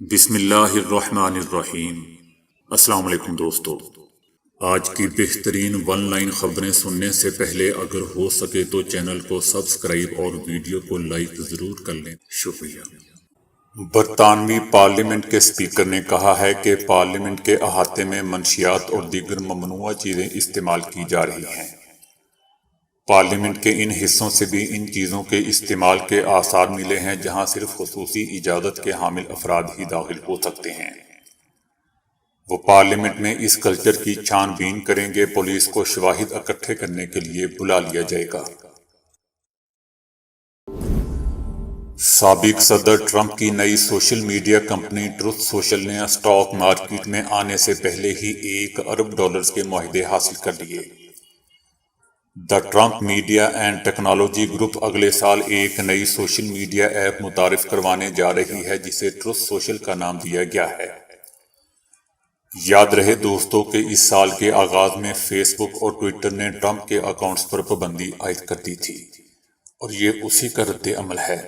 بسم اللہ الرحمن الرحیم۔ السلام علیکم دوستو، آج کی بہترین ون لائن خبریں سننے سے پہلے اگر ہو سکے تو چینل کو سبسکرائب اور ویڈیو کو لائک ضرور کر لیں، شکریہ۔ برطانوی پارلیمنٹ کے اسپیکر نے کہا ہے کہ پارلیمنٹ کے احاطے میں منشیات اور دیگر ممنوعہ چیزیں استعمال کی جا رہی ہیں۔ پارلیمنٹ کے ان حصوں سے بھی ان چیزوں کے استعمال کے آثار ملے ہیں جہاں صرف خصوصی اجازت کے حامل افراد ہی داخل ہو سکتے ہیں۔ وہ پارلیمنٹ میں اس کلچر کی چھان بین کریں گے۔ پولیس کو شواہد اکٹھے کرنے کے لیے بلا لیا جائے گا۔ سابق صدر ٹرمپ کی نئی social media company truth social نے اسٹاک مارکیٹ میں آنے سے پہلے ہی $1 ارب کے معاہدے حاصل کر لیے۔ The Trump media and technology group اگلے سال ایک نئی سوشل میڈیا ایپ متعارف کروانے جا رہی ہے جسے ٹروتھ سوشل کا نام دیا گیا ہے۔ یاد رہے دوستو کہ اس سال کے آغاز میں فیس بک اور ٹویٹر نے ٹرمپ کے اکاؤنٹس پر پابندی عائد کر دی تھی، اور یہ اسی کا رد عمل ہے۔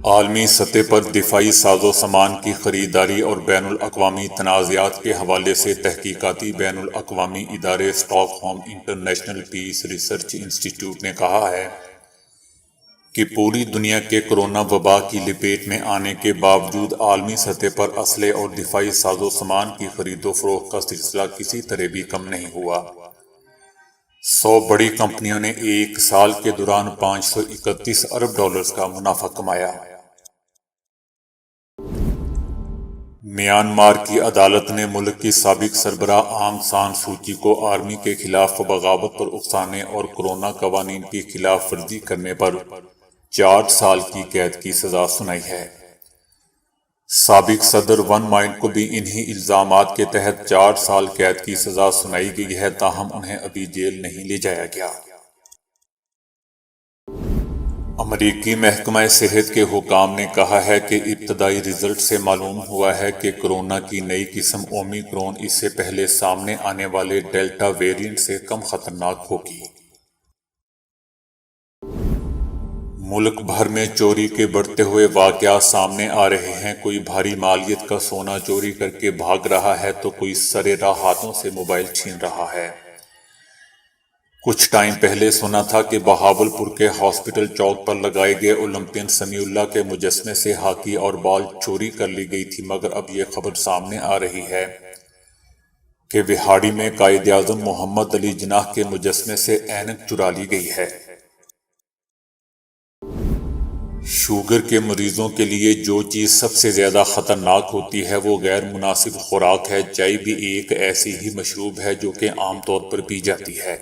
عالمی سطح پر دفاعی ساز و سامان کی خریداری اور بین الاقوامی تنازعات کے حوالے سے تحقیقاتی بین الاقوامی ادارے stock home international peace research انسٹی ٹیوٹ نے کہا ہے کہ پوری دنیا کے کرونا وبا کی لپیٹ میں آنے کے باوجود عالمی سطح پر اسلحے اور دفاعی ساز و سامان کی خرید و فروخت کا سلسلہ کسی طرح بھی کم نہیں ہوا۔ 100 بڑی کمپنیوں نے ایک سال کے دوران $531 ارب کا منافع کمایا۔ میانمار کی عدالت نے ملک کی سابق سربراہ آنگ سان سوچی کو آرمی کے خلاف بغاوت پر اکسانے اور کرونا قوانین کی خلاف ورزی کرنے پر 4 سال کی قید کی سزا سنائی ہے۔ سابق صدر ون مائنٹ کو بھی انہی الزامات کے تحت 4 سال قید کی سزا سنائی گئی ہے، تاہم انہیں ابھی جیل نہیں لے جایا گیا۔ امریکی محکمہ صحت کے حکام نے کہا ہے کہ ابتدائی رزلٹ سے معلوم ہوا ہے کہ کرونا کی نئی قسم اومیکرون اس سے پہلے سامنے آنے والے ڈیلٹا ویرینٹ سے کم خطرناک ہوگی۔ ملک بھر میں چوری کے بڑھتے ہوئے واقعات سامنے آ رہے ہیں۔ کوئی بھاری مالیت کا سونا چوری کر کے بھاگ رہا ہے تو کوئی سرے راہ ہاتھوں سے موبائل چھین رہا ہے۔ کچھ ٹائم پہلے سنا تھا کہ بہاولپور کے ہاسپٹل چوک پر لگائے گئے اولمپئن سمیع اللہ کے مجسمے سے ہاکی اور بال چوری کر لی گئی تھی، مگر اب یہ خبر سامنے آ رہی ہے کہ وہاڑی میں قائد اعظم محمد علی جناح کے مجسمے سے اینک چرا لی گئی ہے۔ شوگر کے مریضوں کے لیے جو چیز سب سے زیادہ خطرناک ہوتی ہے وہ غیر مناسب خوراک ہے۔ چائے بھی ایک ایسی ہی مشروب ہے جو کہ عام طور پر پی جاتی ہے،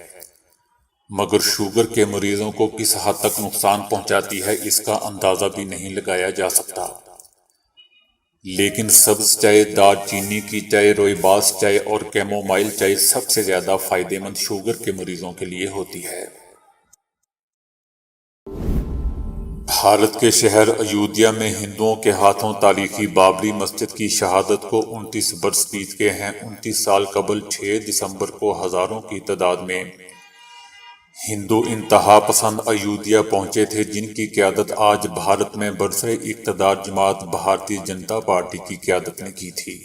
مگر شوگر کے مریضوں کو کس حد تک نقصان پہنچاتی ہے اس کا اندازہ بھی نہیں لگایا جا سکتا۔ لیکن سبز چائے، دار چینی کی چائے، روئباس چائے اور کیمومائل چائے سب سے زیادہ فائدہ مند شوگر کے مریضوں کے لیے ہوتی ہے۔ بھارت کے شہر ایودھیا میں ہندوؤں کے ہاتھوں تاریخی بابری مسجد کی شہادت کو 29 برس بیت گئے ہیں۔ 29 سال قبل 6 دسمبر کو ہزاروں کی تعداد میں ہندو انتہا پسند ایودھیا پہنچے تھے، جن کی قیادت آج بھارت میں برسر اقتدار جماعت بھارتیہ جنتا پارٹی کی قیادت نے کی تھی۔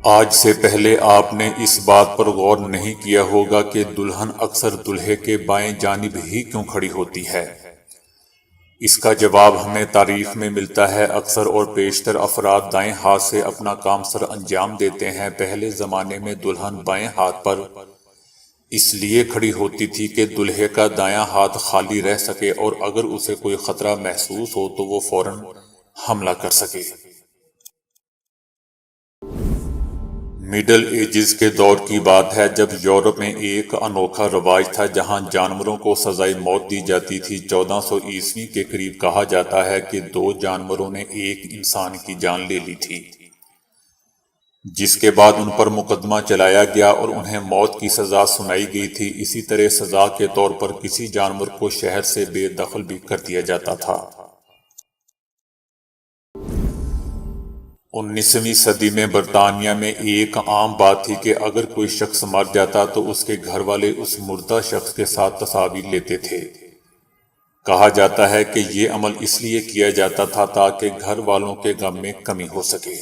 آج سے پہلے آپ نے اس بات پر غور نہیں کیا ہوگا کہ دلہن اکثر دولہے کے بائیں جانب ہی کیوں کھڑی ہوتی ہے۔ اس کا جواب ہمیں تاریخ میں ملتا ہے۔ اکثر اور بیشتر افراد دائیں ہاتھ سے اپنا کام سر انجام دیتے ہیں۔ پہلے زمانے میں دلہن بائیں ہاتھ پر اس لیے کھڑی ہوتی تھی کہ دولہے کا دایاں ہاتھ خالی رہ سکے اور اگر اسے کوئی خطرہ محسوس ہو تو وہ فوراً حملہ کر سکے۔ مڈل ایجز کے دور کی بات ہے جب یورپ میں ایک انوکھا رواج تھا جہاں جانوروں کو سزائے موت دی جاتی تھی۔ 1400 عیسوی کے قریب کہا جاتا ہے کہ 2 جانوروں نے ایک انسان کی جان لے لی تھی، جس کے بعد ان پر مقدمہ چلایا گیا اور انہیں موت کی سزا سنائی گئی تھی۔ اسی طرح سزا کے طور پر کسی جانور کو شہر سے بے دخل بھی کر دیا جاتا تھا۔ 19ویں صدی میں برطانیہ میں ایک عام بات تھی کہ اگر کوئی شخص مر جاتا تو اس کے گھر والے اس مردہ شخص کے ساتھ تصاویر لیتے تھے۔ کہا جاتا ہے کہ یہ عمل اس لیے کیا جاتا تھا تاکہ گھر والوں کے غم میں کمی ہو سکے۔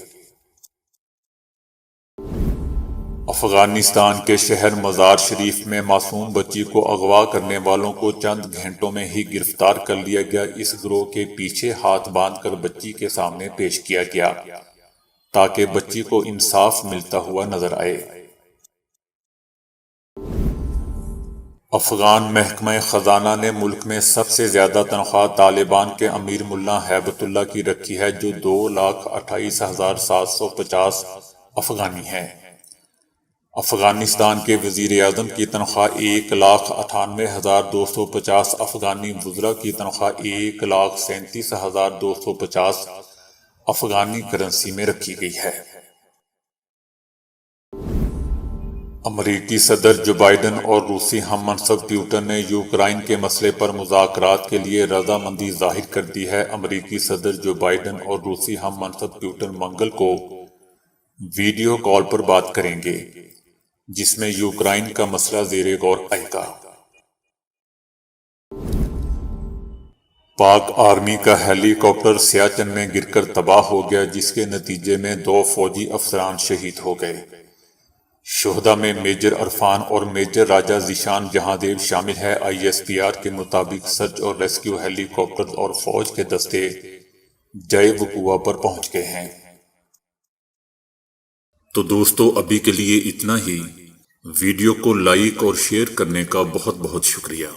افغانستان کے شہر مزار شریف میں معصوم بچی کو اغوا کرنے والوں کو چند گھنٹوں میں ہی گرفتار کر لیا گیا۔ اس گروہ کے پیچھے ہاتھ باندھ کر بچی کے سامنے پیش کیا گیا تاکہ بچی کو انصاف ملتا ہوا نظر آئے۔ افغان محکمہ خزانہ نے ملک میں سب سے زیادہ تنخواہ طالبان کے امیر ملا ہیبت اللہ کی رکھی ہے، جو 2,28,750 افغانی ہے۔ افغانستان کے وزیر اعظم کی تنخواہ 1,98,250 افغانی، وزراء کی تنخواہ 1,37,250 افغانی کرنسی میں رکھی گئی ہے۔ امریکی صدر جو بائیڈن اور روسی ہم منصب پیوٹن نے یوکرائن کے مسئلے پر مذاکرات کے لیے رضامندی ظاہر کر دی ہے۔ امریکی صدر جو بائیڈن اور روسی ہم منصب پیوٹن منگل کو ویڈیو کال پر بات کریں گے، جس میں یوکرائن کا مسئلہ زیر غور آئے گا۔ پاک آرمی کا ہیلی کاپٹر سیاچن میں گر کر تباہ ہو گیا، جس کے نتیجے میں 2 فوجی افسران شہید ہو گئے۔ شہداء میں میجر عرفان اور میجر راجہ ذیشان جہاں دیو شامل ہے۔ ISPR کے مطابق سرچ اور ریسکیو ہیلی کاپٹر اور فوج کے دستے جائے وقوع پر پہنچ گئے ہیں۔ تو دوستو ابھی کے لیے اتنا ہی۔ ویڈیو کو لائک اور شیئر کرنے کا بہت بہت شکریہ۔